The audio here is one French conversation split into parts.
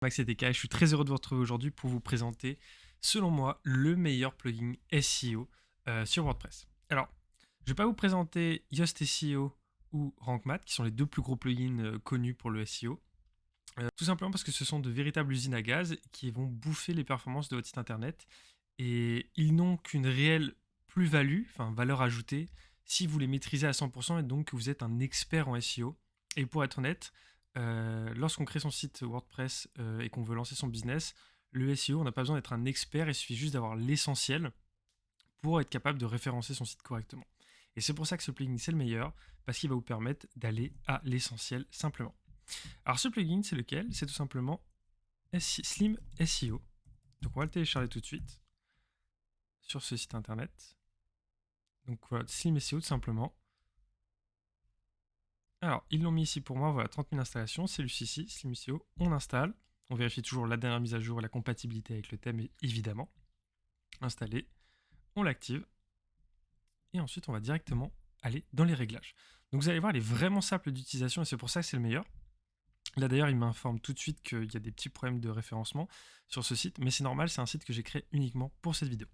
Max ETK, je suis très heureux de vous retrouver aujourd'hui pour vous présenter, selon moi, le meilleur plugin SEO sur WordPress. Alors, je ne vais pas vous présenter Yoast SEO ou RankMath, qui sont les deux plus gros plugins connus pour le SEO, tout simplement parce que ce sont de véritables usines à gaz qui vont bouffer les performances de votre site internet et ils n'ont qu'une réelle plus-value, enfin valeur ajoutée, si vous les maîtrisez à 100% et donc que vous êtes un expert en SEO. Et pour être honnête, lorsqu'on crée son site WordPress et qu'on veut lancer son business, le SEO, on n'a pas besoin d'être un expert, il suffit juste d'avoir l'essentiel pour être capable de référencer son site correctement. Et c'est pour ça que ce plugin, c'est le meilleur, parce qu'il va vous permettre d'aller à l'essentiel simplement. Alors ce plugin, c'est lequel? C'est tout simplement Slim SEO. Donc on va le télécharger tout de suite sur ce site internet. Donc voilà, Slim SEO tout simplement. Alors, ils l'ont mis ici pour moi, voilà, 30 000 installations, c'est celui-ci, Slim SEO, on installe. On vérifie toujours la dernière mise à jour et la compatibilité avec le thème, évidemment. Installé, on l'active. Et ensuite, on va directement aller dans les réglages. Donc vous allez voir, il est vraiment simple d'utilisation et c'est pour ça que c'est le meilleur. Là d'ailleurs, il m'informe tout de suite qu'il y a des petits problèmes de référencement sur ce site, mais c'est normal, c'est un site que j'ai créé uniquement pour cette vidéo.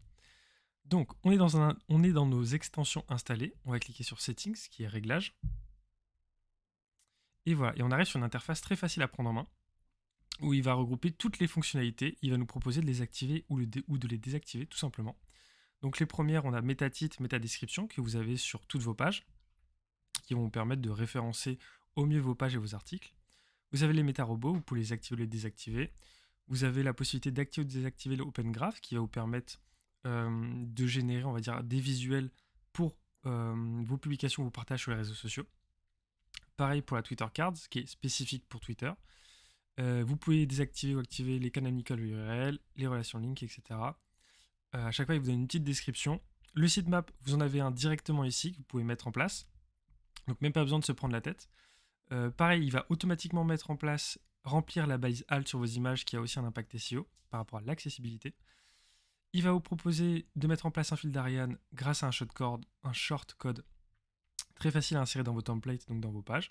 Donc, on est dans nos extensions installées. On va cliquer sur Settings, qui est Réglages. Et voilà, et on arrive sur une interface très facile à prendre en main, où il va regrouper toutes les fonctionnalités. Il va nous proposer de les activer ou de les désactiver, tout simplement. Donc les premières, on a métatitre, métadescription, que vous avez sur toutes vos pages, qui vont vous permettre de référencer au mieux vos pages et vos articles. Vous avez les méta-robots, vous pouvez les activer ou les désactiver. Vous avez la possibilité d'activer ou de désactiver l'Open Graph, qui va vous permettre de générer, on va dire, des visuels pour vos publications, vos partages sur les réseaux sociaux. Pareil pour la Twitter Cards, qui est spécifique pour Twitter. Vous pouvez désactiver ou activer les canonical URL, les relations link, etc. À chaque fois, il vous donne une petite description. Le sitemap, vous en avez un directement ici que vous pouvez mettre en place. Donc même pas besoin de se prendre la tête. Pareil, il va automatiquement mettre en place, remplir la balise alt sur vos images qui a aussi un impact SEO par rapport à l'accessibilité. Il va vous proposer de mettre en place un fil d'Ariane grâce à un shortcode très facile à insérer dans vos templates, donc dans vos pages.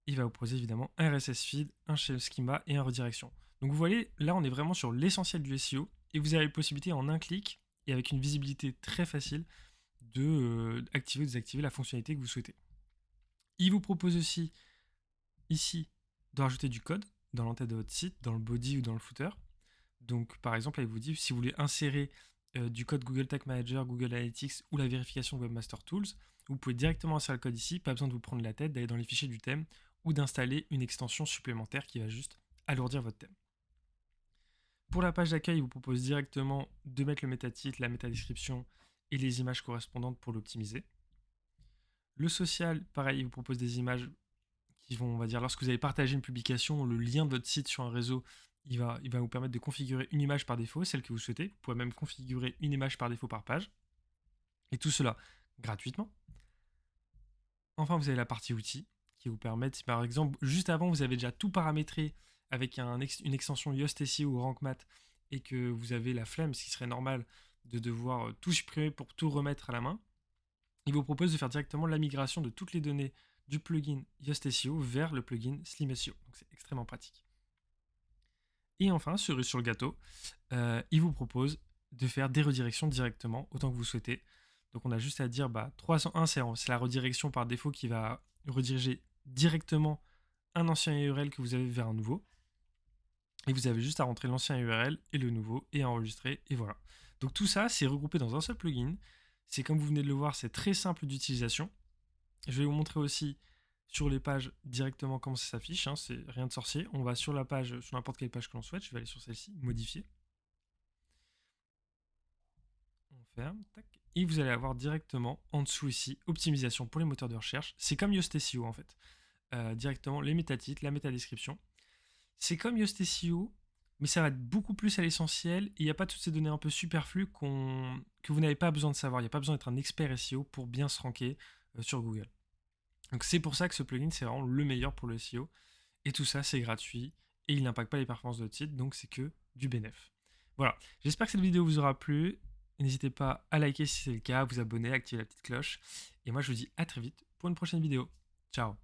Il va vous proposer évidemment un RSS feed, un shell schema et un redirection. Donc vous voyez, là on est vraiment sur l'essentiel du SEO et vous avez la possibilité en un clic et avec une visibilité très facile de activer ou désactiver la fonctionnalité que vous souhaitez. Il vous propose aussi ici de rajouter du code dans l'entête de votre site, dans le body ou dans le footer. Donc par exemple, là, il vous dit si vous voulez insérer du code Google Tag Manager, Google Analytics ou la vérification Webmaster Tools, vous pouvez directement insérer le code ici, pas besoin de vous prendre la tête, d'aller dans les fichiers du thème ou d'installer une extension supplémentaire qui va juste alourdir votre thème. Pour la page d'accueil, il vous propose directement de mettre le métatitre, la métadescription et les images correspondantes pour l'optimiser. Le social, pareil, il vous propose des images qui vont, on va dire, lorsque vous avez partagé une publication, le lien de votre site sur un réseau, il va vous permettre de configurer une image par défaut, celle que vous souhaitez. Vous pouvez même configurer une image par défaut par page. Et tout cela gratuitement. Enfin, vous avez la partie outils qui vous permettent, si par exemple, juste avant, vous avez déjà tout paramétré avec une extension Yoast SEO ou RankMath et que vous avez la flemme, ce qui serait normal de devoir tout supprimer pour tout remettre à la main, il vous propose de faire directement la migration de toutes les données du plugin Yoast SEO vers le plugin Slim SEO. Donc c'est extrêmement pratique. Et enfin, sur le gâteau, il vous propose de faire des redirections directement, autant que vous souhaitez. Donc on a juste à dire 301, c'est la redirection par défaut qui va rediriger directement un ancien URL que vous avez vers un nouveau. Et vous avez juste à rentrer l'ancien URL et le nouveau et enregistrer, et voilà. Donc tout ça, c'est regroupé dans un seul plugin. C'est comme vous venez de le voir, c'est très simple d'utilisation. Je vais vous montrer aussi sur les pages directement comment ça s'affiche, c'est rien de sorcier. On va sur la page, sur n'importe quelle page que l'on souhaite, je vais aller sur celle-ci, modifier. On ferme, tac. Et vous allez avoir directement en dessous ici, optimisation pour les moteurs de recherche. C'est comme Yoast SEO en fait. Directement les métatitres, la métadescription. C'est comme Yoast SEO, mais ça va être beaucoup plus à l'essentiel. Il n'y a pas toutes ces données un peu superflues que vous n'avez pas besoin de savoir. Il n'y a pas besoin d'être un expert SEO pour bien se ranker sur Google. Donc c'est pour ça que ce plugin, c'est vraiment le meilleur pour le SEO. Et tout ça, c'est gratuit et il n'impacte pas les performances de votre site, donc c'est que du bénéf. Voilà, j'espère que cette vidéo vous aura plu. N'hésitez pas à liker si c'est le cas, à vous abonner, à activer la petite cloche. Et moi, je vous dis à très vite pour une prochaine vidéo. Ciao.